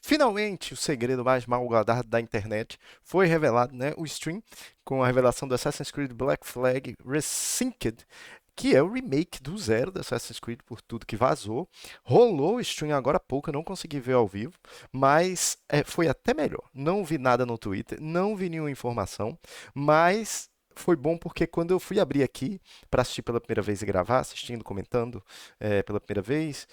Finalmente, o segredo mais mal guardado da internet foi revelado, né? O stream com a revelação do Assassin's Creed Black Flag Resynced, que é o remake do zero do Assassin's Creed por tudo que vazou. Rolou o stream agora há pouco, eu não consegui ver ao vivo, mas foi até melhor. Não vi nada no Twitter, não vi nenhuma informação, mas foi bom porque quando eu fui abrir aqui para assistir pela primeira vez e gravar, assistindo, comentando pela primeira vez,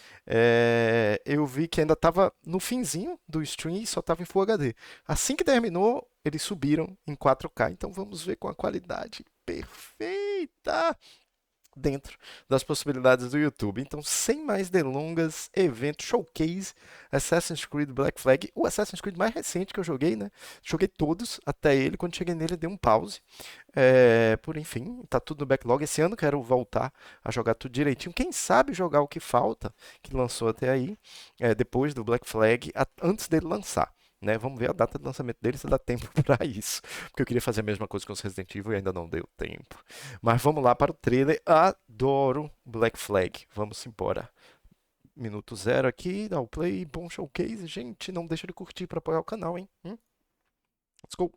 eu vi que ainda estava no finzinho do stream e só estava em Full HD. Assim que terminou, eles subiram em 4K, então vamos ver com a qualidade perfeita dentro das possibilidades do YouTube. Então, sem mais delongas, evento showcase Assassin's Creed Black Flag, o Assassin's Creed mais recente que eu joguei, né? Joguei todos até ele. Quando cheguei nele, dei um pause. Por enfim, tá tudo no backlog. Esse ano quero voltar a jogar tudo direitinho. Quem sabe jogar o que falta, que lançou até aí, depois do Black Flag, antes dele lançar. Né? Vamos ver a data de lançamento dele se dá tempo para isso. Porque eu queria fazer a mesma coisa com os Resident Evil e ainda não deu tempo. Mas vamos lá para o trailer. Adoro Black Flag. Vamos embora. Minuto zero aqui, dá o play, bom showcase. Gente, não deixa de curtir para apoiar o canal, hein? Let's go!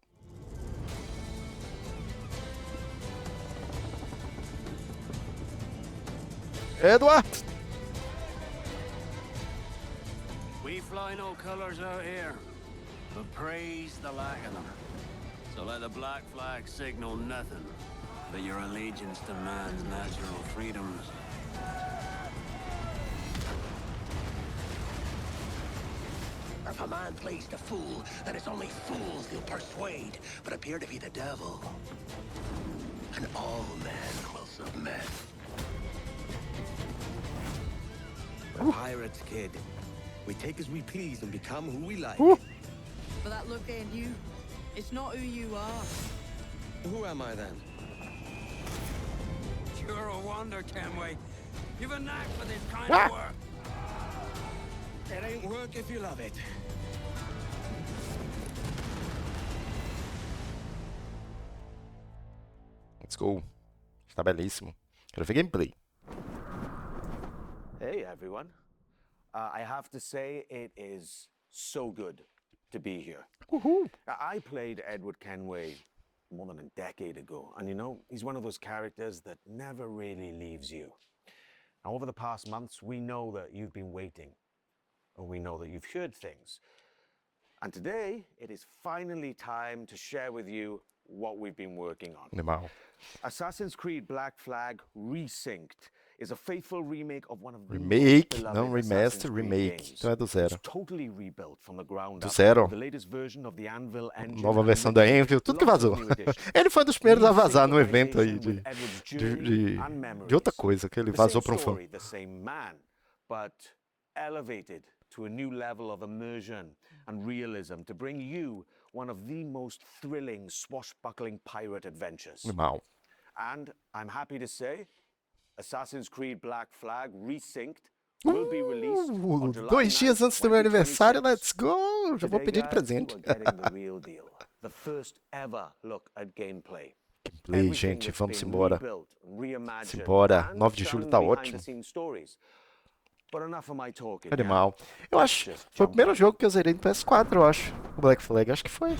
Eduardo! We fly no colors out here, but praise the lack of them. So let the black flag signal nothing but your allegiance to man's natural freedoms. If a man plays the fool, then it's only fools he'll persuade, but appear to be the devil. And all men will submit. We're pirates, kid. We take as we please and become who we like. But that look ain't you. It's not who you are. Who am I then? You're a wonder, Kenway. You've a knack for this kind of work. It ain't work if you love it. Let's go. Está belíssimo. Quero ver gameplay. Hey everyone. I have to say it is so good to be here. Uhul. I played Edward Kenway more than a decade ago, and you know, he's one of those characters that never really leaves you. Now, over the past months, we know that you've been waiting, and we know that you've heard things. And today, it is finally time to share with you what we've been working on. Animal. Assassin's Creed Black Flag Resynced is a faithful remake of one of the Remake, most beloved não remaster, Assassin's Creed remake. games. Então é do zero. It's totally rebuilt from the ground Do up. zero. The latest version of the Anvil engine Nova and versão da with Envil, tudo que lots of vazou. new additions. Ele foi um dos primeiros a vazar no New evento aí synchronization with Edward's de journey and memories. de outra coisa, que ele The vazou same para um fã. story, the same man, but elevated to a new level of immersion and realism to bring you one of the most thrilling swashbuckling pirate adventures. Animal. And I'm happy to say, Assassin's Creed Black Flag Resynced will be released on July 2 dias 9th, antes do meu aniversário, 2026. let's go! Já vou Today, pedir de guys, presente. you are getting the real deal. The first ever look at gameplay. Gameplay, Everything gente, that's vamos been embora. rebuilt, reimagined, Simbora. and 9 de julho done tá behind ótimo. the scenes stories. But enough of my talking Animal. now. Eu acho que foi o primeiro jogo que eu zerei no PS4, eu acho. O Black Flag, acho que foi.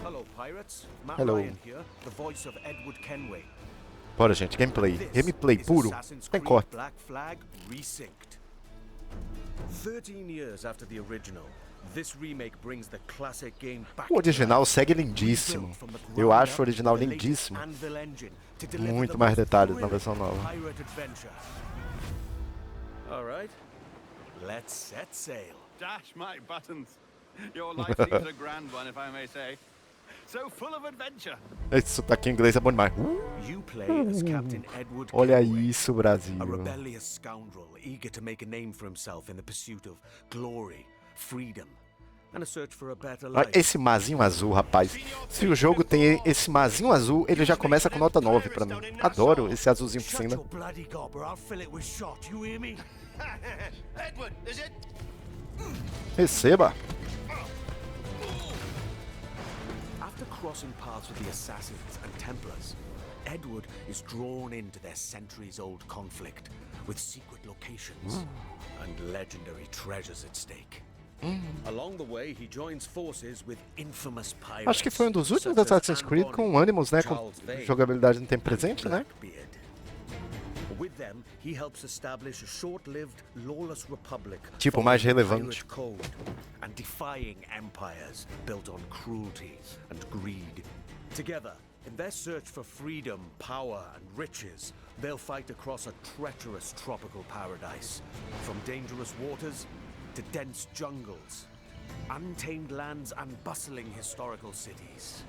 Hello, pirates. Matt Hello. Ryan here, the voice of Edward Kenway. Bora, gente, gameplay. This Gameplay is puro. Assassin's Sem Creed corte. Black Flag Resynced. 13 years after the original, this remake brings the classic game back O original segue to lindíssimo. life. From the Eu ground acho o up, original the latest lindíssimo. Anvil engine to deliver Muito the mais most detalhes na thrilling versão nova. pirate adventure. All right, let's set sail. Dash my buttons. Your life seems a grand one, if I may say. So full of adventure. Esse sotaque em inglês é bom demais. You play as Captain Edward Olha Kenway, isso, Brasil. a rebellious scoundrel eager to make a name for himself in the pursuit of glory, freedom, and a search for a better Ah, life. esse mazinho azul, rapaz. Se o jogo tem esse mazinho azul, ele já começa com nota 9 pra mim. Adoro esse azulzinho por Shut cima. your bloody gob or I'll fill it with shot, you hear me? Edward, is it? Receba. After crossing paths with the Assassins and Templars, Edward is drawn into their centuries-old conflict with secret locations and legendary treasures at stake. Along the way, he joins forces with infamous pirates. Acho que foi dos últimos such as Assassin's Creed Anne com Bonny, Animus, né? Com Charles Vane, jogabilidade no tempo and presente, né? Blackbeard. With them, he helps establish a short-lived, lawless republic, Tipo, mais following relevante. pirate code and defying empires built on cruelty and greed. Together, in their search for freedom, power, and riches, they'll fight across a treacherous tropical paradise, from dangerous waters to dense jungles, untamed lands, and bustling historical cities.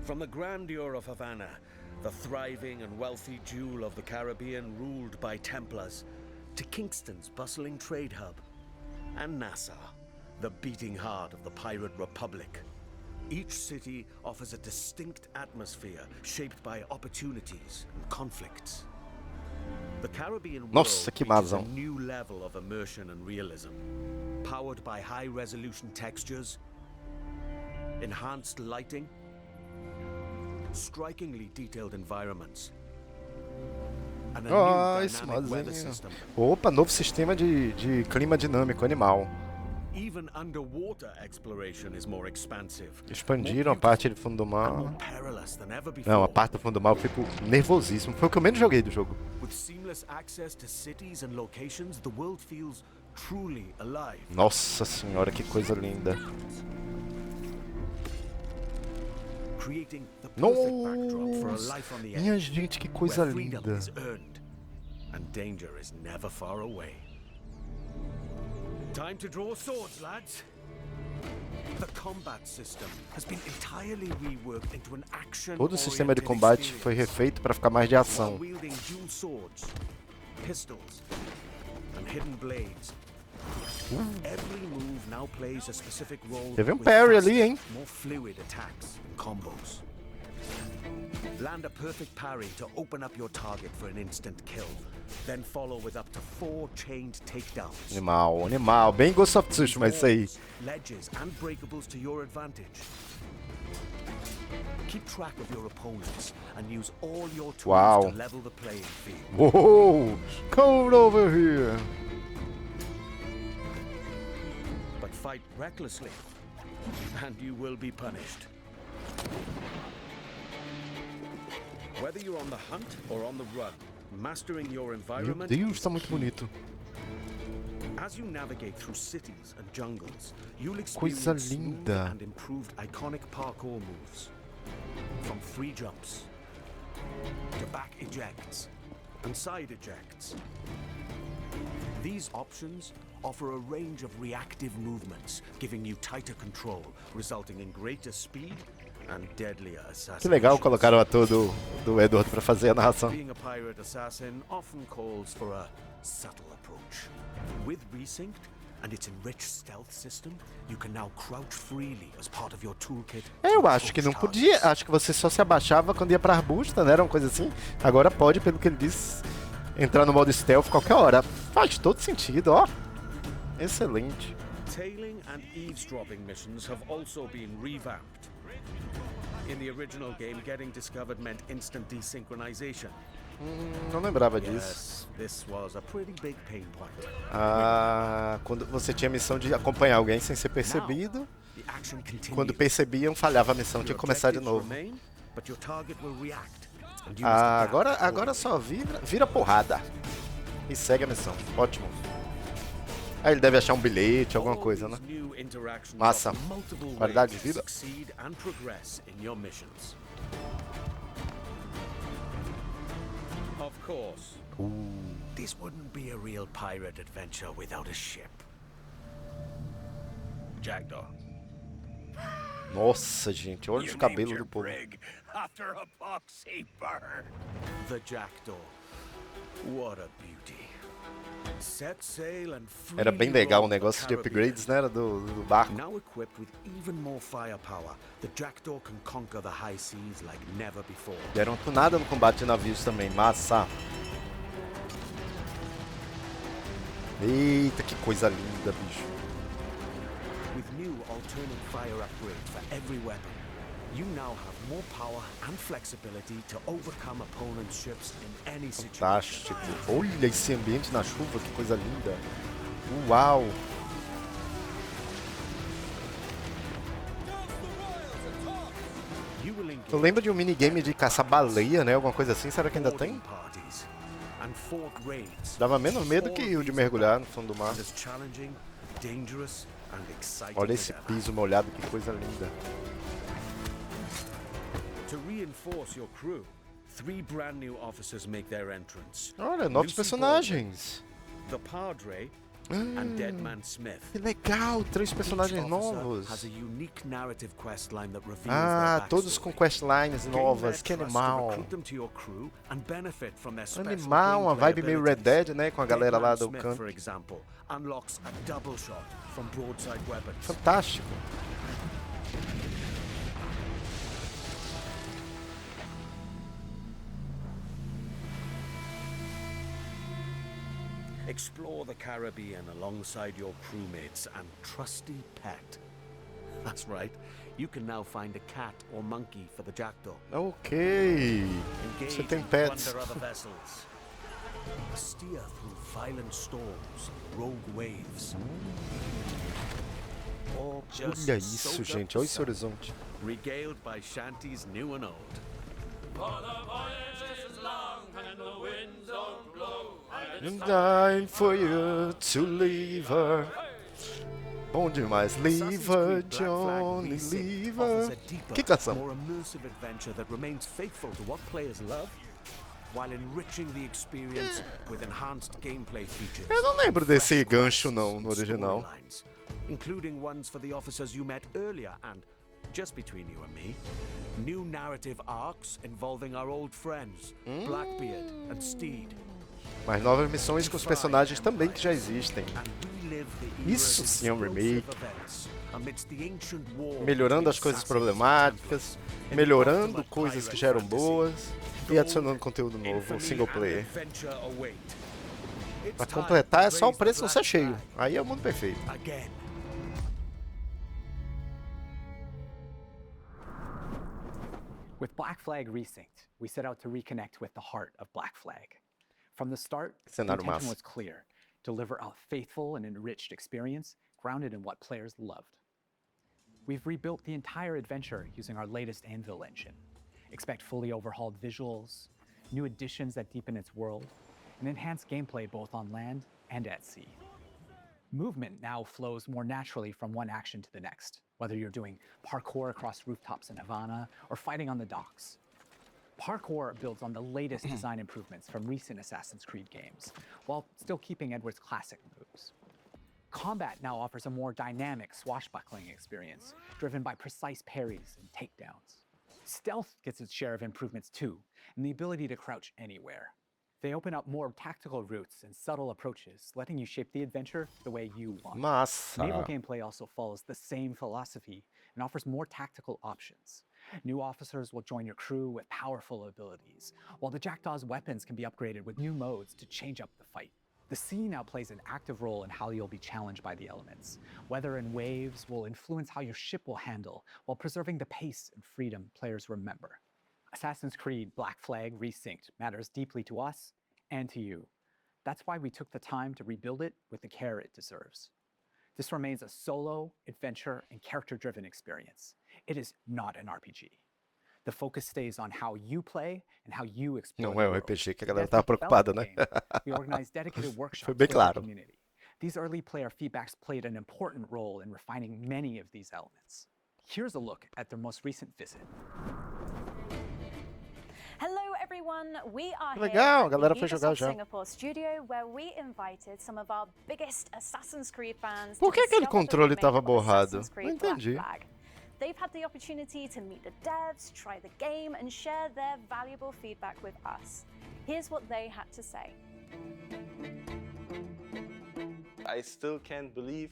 From the grandeur of Havana, the thriving and wealthy jewel of the Caribbean ruled by Templars, to Kingston's bustling trade hub, and Nassau, the beating heart of the pirate republic. Each city offers a distinct atmosphere shaped by opportunities and conflicts. The Caribbean world Nossa, que reaches a mazão. new level of immersion and realism, powered by high-resolution textures, enhanced lighting, strikingly detailed environments, and a Ah, new esse dynamic weather mazinho. system. Opa, novo sistema de clima dinâmico animal. Even underwater exploration is more expansive, Expandiram a parte de fundo do and mar. more perilous than ever before. Não, a parte do fundo do mar eu fico nervosíssimo. Foi o que eu menos joguei do jogo. With seamless access to cities and locations, the world feels truly alive. Nossa senhora, que coisa linda. Creating the perfect backdrop for a Nossa, life on the minha edge, gente, que coisa where freedom linda. is earned and danger is never far away. Time to draw swords, lads. The combat system has been entirely reworked into an action. Todo o sistema de combate foi refeito para ficar mais de ação. Wielding dual swords, pistols, and hidden blades. Every move now plays a specific role. Teve with parry faster, ali, hein? more fluid attacks and combos. Land a perfect parry to open up your target for an instant kill. Then follow with up to 4 chained takedowns. Animal, animal. Bem Ghost of Tsushima isso aí. Walls, ledges, and breakables to your advantage. Keep track of your opponents and use all your tools Wow. to level the playing field. Whoa! Come over here. But fight recklessly, and you will be punished. Whether you're on the hunt or on the run, mastering your Meu environment Deus, is tá muito key. bonito. As you navigate through cities and jungles, you'll Coisa experience smooth linda. and improved iconic parkour moves. From free jumps to back ejects and side ejects. These options offer a range of reactive movements, giving you tighter control, resulting in greater speed and deadlier assassinations. Que legal colocaram o ator do Edward para fazer a narração. Being a pirate assassin often calls for a subtle approach. With Resynced and its enriched stealth system, you can now crouch freely as part of your toolkit. Eu acho que não podia. Acho que você só se abaixava quando ia pra arbusta, né? Era uma coisa assim. Agora pode, pelo que ele disse, entrar no modo stealth qualquer hora. Faz todo sentido, ó. Excelente. Tailing and eavesdropping missions have also been revamped. In the original game, getting discovered meant instant desynchronization. Não lembrava disso. Yes, this was a pretty big pain point. Ah, quando você tinha a missão de acompanhar alguém sem ser percebido. Now, the action continues. Quando percebiam, falhava a missão, tinha que começar de novo. Remain, but your target will react, and you must Ah, adapt agora só vira porrada. E segue a missão. Ótimo. Aí ele deve achar um bilhete, alguma coisa, né? Massa. Qualidade de vida. Of course. This wouldn't be a real pirate adventure without a ship. Jackdaw. Nossa, gente, olha os cabelos do povo. After a boxy bird. The Jackdaw. What a beauty. Set sail and Era bem freely legal o roam the negócio de Caribbean. upgrades, né? Era do barco. Now equipped with even more firepower, the Jackdaw can conquer the high seas like never before. Deram uma tunada no combate de navios também. Massa. Eita, que coisa linda, bicho. With new alternate fire upgrades for every weapon, You now have more power and flexibility to overcome opponents' ships in any situation. Fantástico. Olha esse ambiente na chuva, que coisa linda. Uau! Eu lembro de um minigame de caçar baleia, né? Alguma coisa assim. Será que ainda tem? Dava menos medo que o de mergulhar no fundo do mar. Olha esse piso molhado, que coisa linda. Olha, novos personagens. Que legal, 3 personagens novos. Ah, todos com questlines novas, que animal. Animal, uma vibe meio Red Dead, né, com a galera lá do canto. Fantástico. Explore the Caribbean alongside your crewmates and trusty pet. That's right. You can now find a cat or monkey for the jackdaw. Ok. Você tem pets. Other vessels. Steer through violent storms, rogue waves. Or just Olha isso, gente. Olha esse horizonte. Regaled by shanties new and old. And time for you to leave her. Bom demais. Leave her, Johnny, leave her. Que canção? More immersive adventure that remains faithful to what players love, while enriching the experience with enhanced gameplay features. Eu não lembro desse gancho não no original. Including ones for the officers you met earlier and, just between you and me, new narrative arcs involving our old friends, Blackbeard and Steed. Mas novas missões com os personagens também que já existem. Isso sim é um remake. Melhorando as coisas problemáticas, melhorando coisas que já eram boas e adicionando conteúdo novo, single player. Pra completar é só o preço não ser cheio. Aí é o mundo perfeito. With Black Flag Resynced, we set out to reconnect with the heart of Black Flag. From the start, the intention was clear: deliver a faithful and enriched experience grounded in what players loved. We've rebuilt the entire adventure using our latest Anvil engine. Expect fully overhauled visuals, new additions that deepen its world, and enhanced gameplay both on land and at sea. Movement now flows more naturally from one action to the next, whether you're doing parkour across rooftops in Havana or fighting on the docks. Parkour builds on the latest design improvements from recent Assassin's Creed games, while still keeping Edward's classic moves. Combat now offers a more dynamic swashbuckling experience, driven by precise parries and takedowns. Stealth gets its share of improvements too, and the ability to crouch anywhere. They open up more tactical routes and subtle approaches, letting you shape the adventure the way you want. Naval gameplay also follows the same philosophy and offers more tactical options. New officers will join your crew with powerful abilities, while the Jackdaw's weapons can be upgraded with new modes to change up the fight. The sea now plays an active role in how you'll be challenged by the elements. Weather and waves will influence how your ship will handle, while preserving the pace and freedom players remember. Assassin's Creed Black Flag Resynced matters deeply to us and to you. That's why we took the time to rebuild it with the care it deserves. This remains a solo, adventure, and character-driven experience. It is not an RPG. The focus stays on how you play and how you explore. Não é um RPG que a galera tava preocupada, né? We organized dedicated workshops Foi bem with our claro. community. These early player feedbacks played an important role in refining many of these elements. Here's a look at their most recent visit. Hello everyone, we are Legal, a here galera at foi the jogar Ubisoft já. Singapore studio where we invited some of our biggest Assassin's Creed fans Por que to aquele discover the controle remake tava of borrado? Assassin's Não Creed Black entendi. Flag. They've had the opportunity to meet the devs, try the game, and share their valuable feedback with us. Here's what they had to say. I still can't believe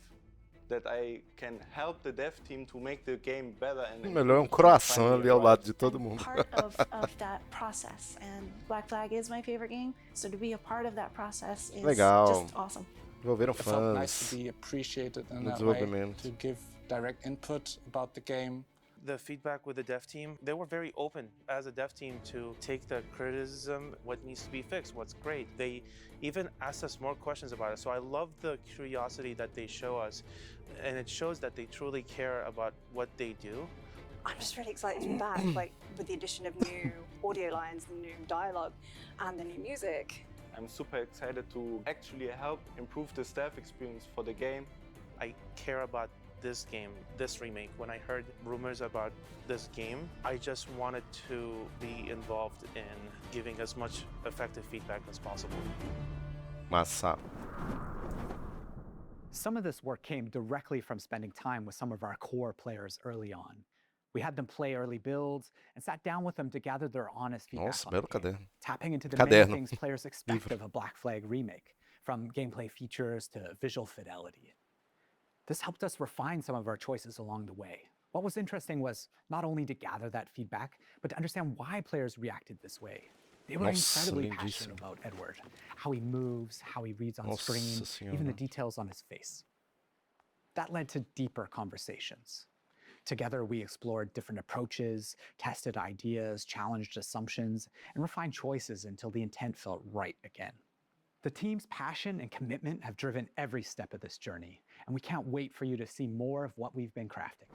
that I can help the dev team to make the game better and Melhor um croissant ali ao lado de todo mundo. Part of that process, and Black Flag is my favorite game, so to be a part of that process is Legal. just awesome. Envolveram It felt nice fãs to be appreciated in no that way, desenvolvimento. to give direct input about the game. the feedback with the dev team, they were very open as a dev team to take the criticism, what needs to be fixed, what's great. They even asked us more questions about it. So I love the curiosity that they show us, and it shows that they truly care about what they do. I'm just really excited to be back, like with the addition of new audio lines, the new dialogue, and the new music. I'm super excited to actually help improve the staff experience for the game. I care about this game, this remake. When I heard rumors about this game, I just wanted to be involved in giving as much effective feedback as possible. Massa. Some of this work came directly from spending time with some of our core players early on. We had them play early builds and sat down with them to gather their honest feedback Nossa, on belo the game, caderno. tapping into the many Caderno. things players expect of a Black Flag remake, from gameplay features to visual fidelity. This helped us refine some of our choices along the way. What was interesting was not only to gather that feedback, but to understand why players reacted this way. They were Nossa, incredibly lindíssimo. passionate about Edward, how he moves, how he reads on Nossa screen, Senhora. even the details on his face. That led to deeper conversations. Together, we explored different approaches, tested ideas, challenged assumptions, and refined choices until the intent felt right again. The team's passion and commitment have driven every step of this journey, and we can't wait for you to see more of what we've been crafting.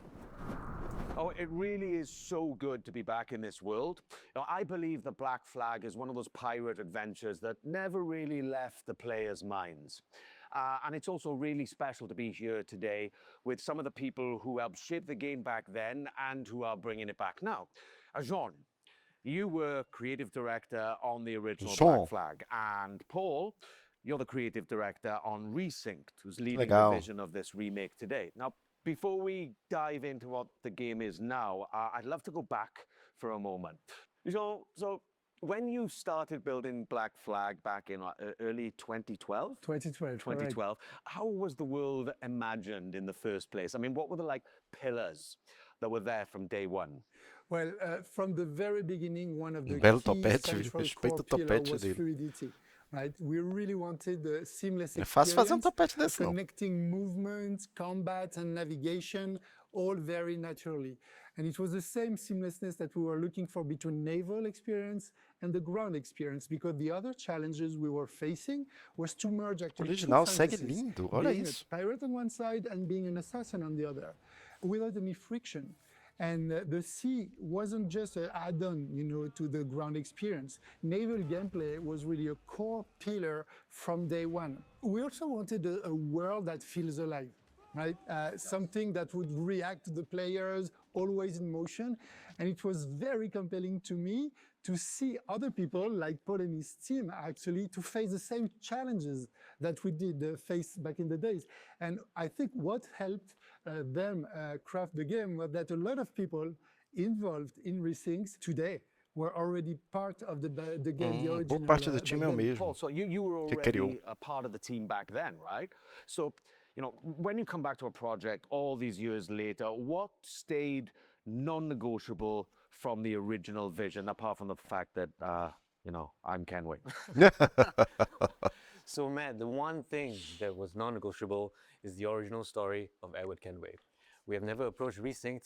Oh, it really is so good to be back in this world. Now, I believe the Black Flag is one of those pirate adventures that never really left the players' minds. And it's also really special to be here today with some of the people who helped shape the game back then and who are bringing it back now. Jean, you were creative director on the original Black Flag, and Paul, you're the creative director on Resynced, who's leading the vision of this remake today. Now, before we dive into what the game is now, I'd love to go back for a moment. Jean, so when you started building Black Flag back in early 2012? 2012. How was the world imagined in the first place? I mean, what were the pillars that were there from day one? Well, from the very beginning, one of the Belo key topete, central respeita o core pillar topete was dele. fluidity. Right? We really wanted the seamless É fácil fazer experience, topete desse, não. connecting movement, combat, and navigation, all very naturally. And it was the same seamlessness that we were looking for between naval experience and the ground experience, because the other challenges we were facing was to merge actually two Original segue fantasies, lindo, olha being isso. a pirate on one side and being an assassin on the other, without any friction. And the sea wasn't just an add-on, to the ground experience. Naval gameplay was really a core pillar from day one. We also wanted a world that feels alive, right? Something that would react to the players, always in motion. And it was very compelling to me to see other people like Paul and his team actually to face the same challenges that we did face back in the days. And I think what helped them craft the game was that a lot of people involved in Resynced today were already part of the game, the original. Boa parte do time é o mesmo. Paul, so you were already a part of the team back then, right? So, when you come back to a project all these years later, what stayed non-negotiable from the original vision, apart from the fact that, I'm Kenway? So, Matt, the one thing that was non-negotiable is the original story of Edward Kenway. We have never approached Resynced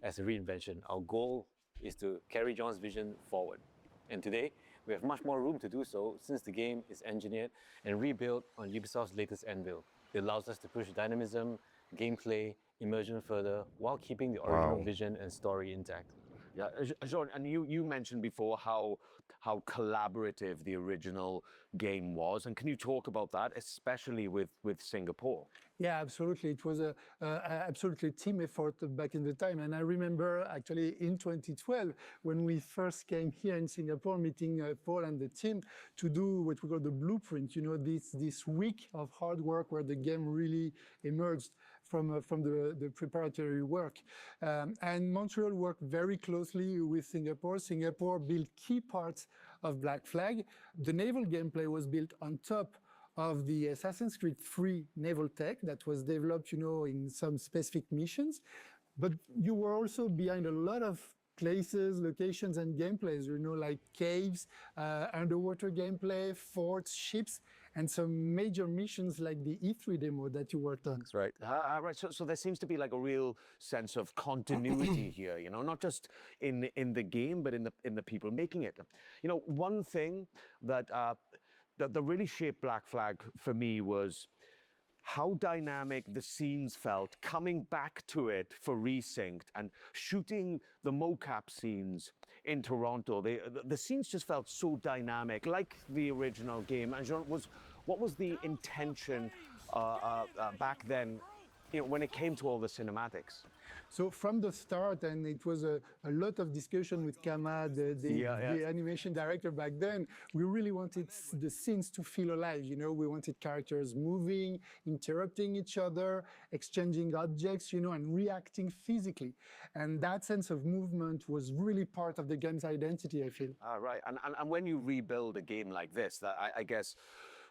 as a reinvention. Our goal is to carry John's vision forward. And today, we have much more room to do so since the game is engineered and rebuilt on Ubisoft's latest Anvil. It allows us to push dynamism, gameplay, immersion further, while keeping the original vision and story intact. Yeah, Jean, and you mentioned before how collaborative the original game was, and can you talk about that, especially with Singapore? Yeah, absolutely. It was a absolutely team effort back in the time. And I remember actually in 2012, when we first came here in Singapore, meeting Paul and the team to do what we call the blueprint, this week of hard work where the game really emerged from the preparatory work. And Montreal worked very closely with Singapore. Singapore built key parts of Black Flag. The naval gameplay was built on top of the Assassin's Creed 3 naval tech that was developed, in some specific missions. But you were also behind a lot of places, locations, and gameplays, like caves, underwater gameplay, forts, ships. and some major missions like the E3 demo that you worked on. That's right. Right. So there seems to be like a real sense of continuity here, you know, not just in the game, but in the people making it. You know, one thing that that really shaped Black Flag for me was how dynamic the scenes felt coming back to it for Resynced and shooting the mocap scenes in Toronto. The scenes just felt so dynamic, like the original game. And Jean, what was the intention back then, you know, when it came to all the cinematics? So from the start, and it was a lot of discussion with Kama, the animation director back then, we really wanted the scenes to feel alive. You know, we wanted characters moving, interrupting each other, exchanging objects, you know, and reacting physically. And that sense of movement was really part of the game's identity, I feel. Right. And when you rebuild a game like this, that I guess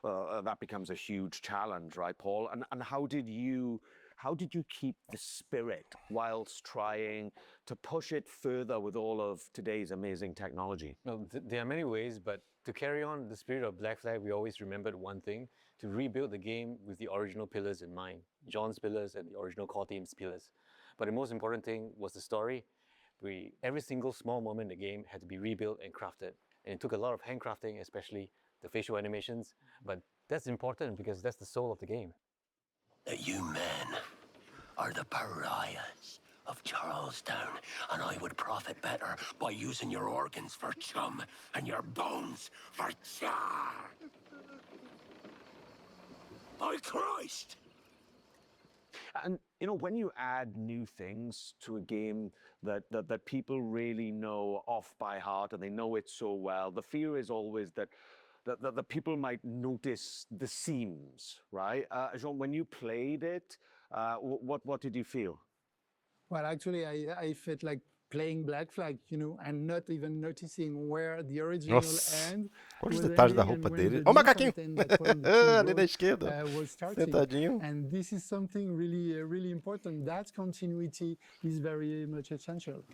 that becomes a huge challenge, right, Paul? And how did you keep the spirit whilst trying to push it further with all of today's amazing technology? Well, there are many ways, but to carry on the spirit of Black Flag, we always remembered one thing: to rebuild the game with the original pillars in mind, John's pillars and the original core team's pillars. But the most important thing was the story. Every single small moment in the game had to be rebuilt and crafted. And it took a lot of handcrafting, especially the facial animations. But that's important because that's the soul of the game. That you men are the pariahs of Charlestown, and I would profit better by using your organs for chum and your bones for char. By Christ! And you know, when you add new things to a game that people really know off by heart and they know it so well, the fear is always that the people might notice the seams, right? Jean, when you played it, what did you feel? Well, actually, I felt like playing Black Flag, you know, and not even noticing where the original end olha os was detalhes da ending roupa and when dele. the Ó o new macaquinho! content that one Ali na esquerda. was starting. Sentadinho. And this is something really important. That continuity is very much essential.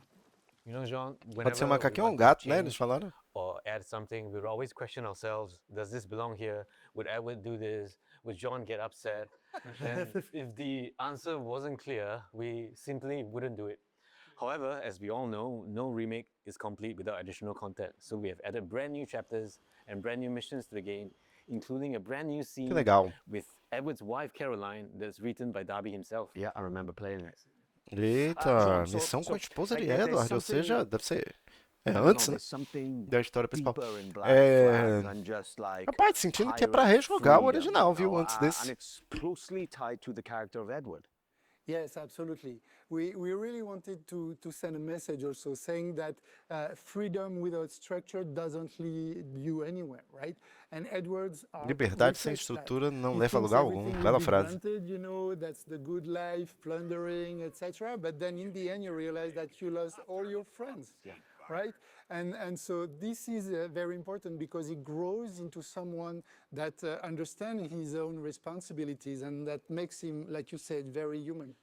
You know, Jean, Pode ser um whenever macaquinho ou we um want gato, to né? Eles change falaram. or add something, we would always question ourselves: does this belong here? Would Edward do this? Would John get upset? And if the answer wasn't clear, we simply wouldn't do it. However, as we all know, no remake is complete without additional content. So we have added brand new chapters and brand new missions to the game, including a brand new scene with Edward's wife Caroline that's written by Darby himself. Yeah, I remember playing it. Eita, missão com a esposa de Edward, ou seja, deve ser antes, né, da história principal. Rapaz, sentindo que é pra rejogar o original, viu, antes desse. And it's closely tied to the character of Edward. Yes, absolutely. We really wanted to send a message also saying that freedom without structure doesn't lead you anywhere, right? And Edward's Liberdade sem estrutura não leva a lugar algum. Bela frase. Granted, you know, that's the good life, plundering, etc. But then in the end, you realize that you lost all your friends, right? And so this is very important because he grows into someone that understands his own responsibilities, and that makes him, like you said, very human.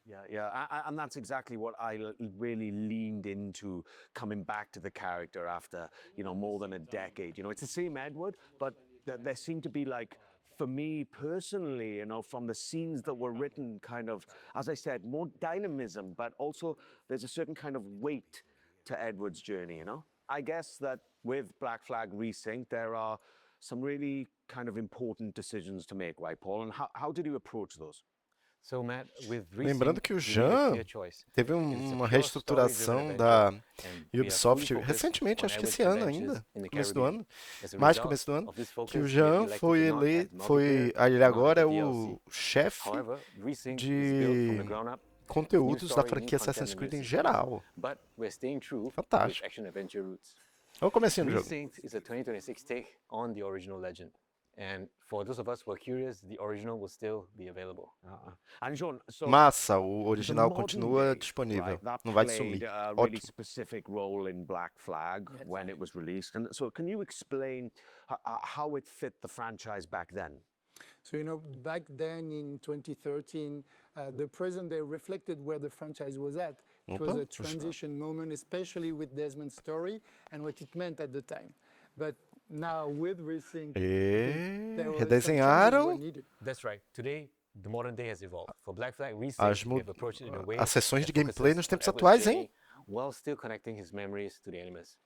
And that's exactly what I really leaned into coming back to the character after, you know, more than a decade. You know, it's the same Edward, but there seemed to be, like, for me personally, you know, from the scenes that were written, kind of, as I said, more dynamism, but also there's a certain kind of weight to Edward's journey, you know? I guess that with Black Flag Resynced, there are some really kind of important decisions to make, right, Paul? And how did you approach those? So, Matt, with Lembrando que o Jean teve uma reestruturação da Ubisoft recentemente, acho que esse ano ainda, começo do ano, mais começo do ano, que o Jean ele agora é o chefe de conteúdos da franquia Assassin's Creed em geral. Fantástico. Olha o comecinho do jogo. Resynced is a 2026 take on the original legend. And for those of us who are curious, the original will still be available. Massa, o original continua disponível, não vai sumir. A really specific role in Black Flag when it was released. And so can you explain how it fit the franchise back then? So, you know, back then in 2013, the present day reflected where the franchise was at. It was a transition moment, especially with Desmond's story and what it meant at the time. But now with Resynced, there redesenharam That's right. Today, the modern day has evolved. For Black Flag Resync, we have approached it in a way as sessões de that gameplay focuses nos on tempos Edward's atuais, journey hein? while still connecting his memories to the animus.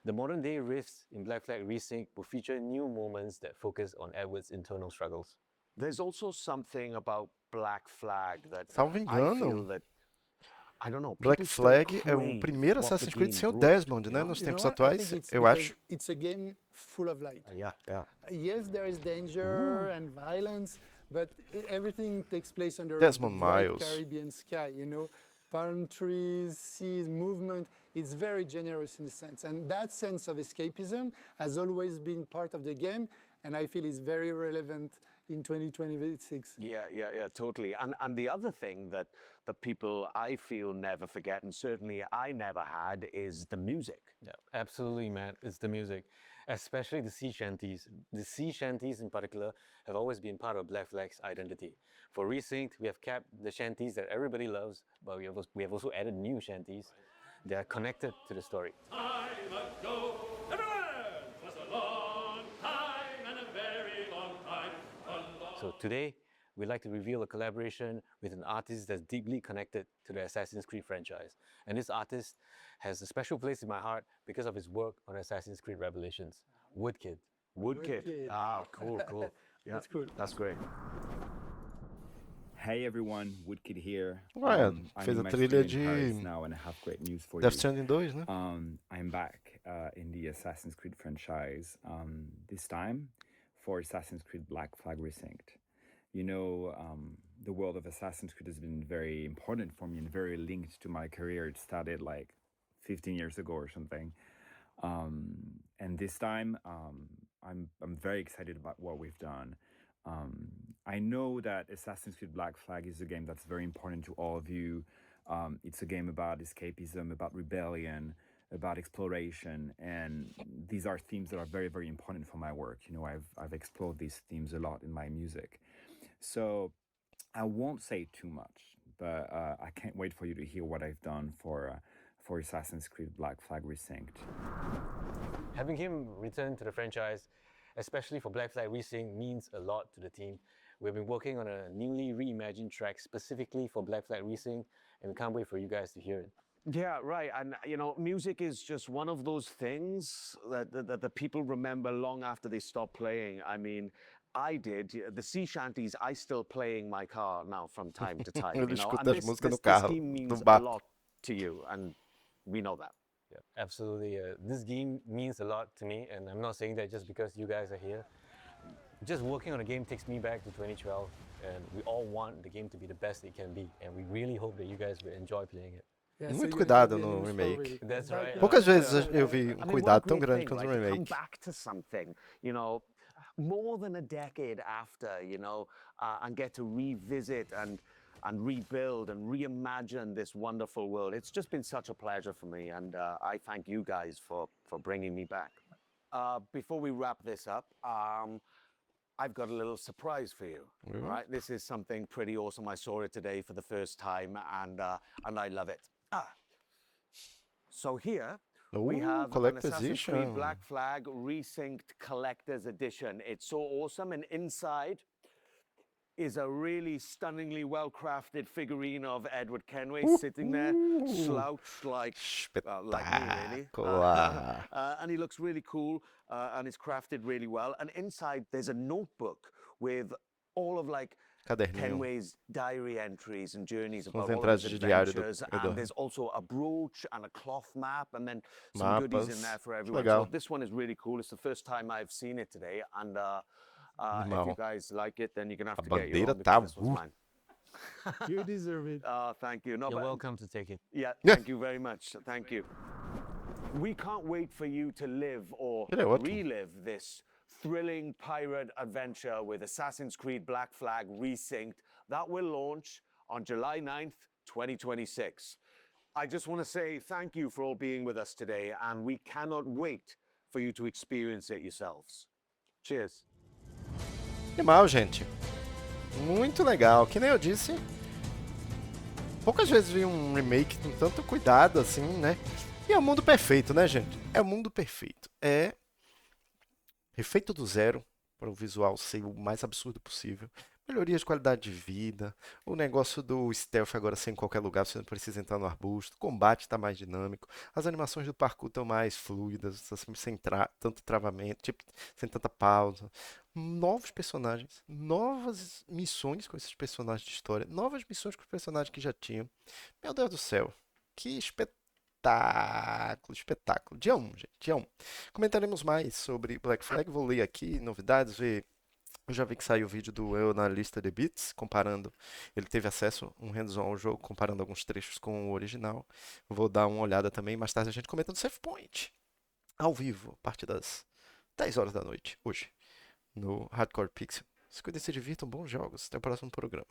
The modern day riffs in Black Flag Resync will feature new moments that focus on Edward's internal struggles. There's also something about Black Flag that Salvo I engano, feel that I don't know, Black people still Flag é o crave primeiro what the Assassin's Creed game sem o brought, Desmond, you né? know? Nos You know tempos what? I atuais, think it's eu because acho. it's a game full of light. Yeah. Yes, there is danger and violence, but everything takes place under Desmond the bright Miles. Caribbean sky, you know, palm trees, seas, movement. It's very generous in a sense. And that sense of escapism has always been part of the game, and I feel it's very relevant in 2026. Yeah, totally. And the other thing that the people I feel never forget, and certainly I never had, is the music. Yeah, absolutely, Matt. It's the music, especially the sea shanties. The sea shanties in particular have always been part of Black Flag's identity. For Resynced, we have kept the shanties that everybody loves, but we have also added new shanties. They are connected to the story. Time ago, everywhere, 'twas a long time and a very long time. So today, we'd like to reveal a collaboration with an artist that's deeply connected to the Assassin's Creed franchise. And this artist has a special place in my heart because of his work on Assassin's Creed Revelations, Woodkid. Woodkid. Ah, cool. Yeah, That's cool. That's great. Hey everyone, Woodkid here. Ué, I'm fez in a my trilha studio in de Paris now and I have great news for Death you. Stranding 2, né? I'm back in the Assassin's Creed franchise, this time for Assassin's Creed Black Flag Resynced. You know, the world of Assassin's Creed has been very important for me and very linked to my career. It started like 15 years ago or something. And this time, I'm very excited about what we've done. I know that Assassin's Creed Black Flag is a game that's very important to all of you. It's a game about escapism, about rebellion, about exploration, and these are themes that are very, very important for my work. You know, I've explored these themes a lot in my music. So I won't say too much, but I can't wait for you to hear what I've done for Assassin's Creed Black Flag Resynced. Having him return to the franchise, especially for Black Flag Resynced, means a lot to the team. We've been working on a newly reimagined track specifically for Black Flag Resynced, and we can't wait for you guys to hear it. Yeah, right. And, you know, music is just one of those things that the people remember long after they stop playing. I mean, I did. The sea shanties, I still play in my car now from time to time. Ele You know? escuta And as músicas no this carro, game no means a barco. lot to you, and we know that. Yeah, absolutely. This game means a lot to me, and I'm not saying that just because you guys are here. Just working on a game takes me back to 2012, and we all want the game to be the best it can be, and we really hope that you guys will enjoy playing it. Muito cuidado no remake. That's right. Poucas vezes eu vi um I mean, cuidado what a tão great grande thing, quanto no right? To come remake. back to something, you know, more than a decade after, you know, and get to revisit and rebuild and reimagine this wonderful world. It's just been such a pleasure for me, and I thank you guys for bringing me back. Before we wrap this up, I've got a little surprise for you. Mhm. All right, this is something pretty awesome. I saw it today for the first time, and I love it. So here we have an Collector's Assassin's Creed Edition. Black Flag Resynced Collector's Edition. It's so awesome, and inside is a really stunningly well-crafted figurine of Edward Kenway sitting there, slouched like me, really. Espetacular. And he looks really cool, and it's crafted really well. And inside there's a notebook with all of like Caderninho. Kenway's diary entries and journeys As about all of entradas his de diário do adventures. Edward. And there's also a brooch and a cloth map, and then some goodies in Mapas. there for everyone. Legal. So this one is really cool. It's the first time I've seen it today, and if Animal. you guys like it, then you're gonna have A to get your bandeira own because this was tá mine. You deserve it. Thank you. No, You're but- welcome to take it. Yeah, thank you very much. Thank you. We can't wait for you to live or Ele é ótimo. relive this thrilling pirate adventure with Assassin's Creed Black Flag Resynced that will launch on July 9th, 2026. I just want to say thank you for all being with us today, and we cannot wait for you to experience it yourselves. Cheers. Animal, gente. Muito legal. Que nem eu disse, poucas vezes vi um remake com tanto cuidado assim, né? E é o mundo perfeito, né, gente? É o mundo perfeito. É refeito do zero, para o visual ser o mais absurdo possível. Melhorias de qualidade de vida, o negócio do stealth agora ser em qualquer lugar, você não precisa entrar no arbusto, o combate está mais dinâmico, as animações do parkour estão mais fluidas, assim, sem tanto travamento, tipo, sem tanta pausa. Novos personagens, novas missões com esses personagens de história, novas missões com os personagens que já tinham. Meu Deus do céu, que espetáculo, espetáculo. Dia 1, gente, dia 1. Comentaremos mais sobre Black Flag, vou ler aqui novidades, ver. Eu já vi que saiu o vídeo do Eu na lista de bits, comparando. Ele teve acesso, um hands-on ao jogo, comparando alguns trechos com o original. Vou dar uma olhada também. Mais tarde a gente comenta no Save Point, ao vivo, a partir das 10 horas da noite, hoje, no Hardcore Pixel. Se cuidem, se divirtam, bons jogos. Até o próximo programa.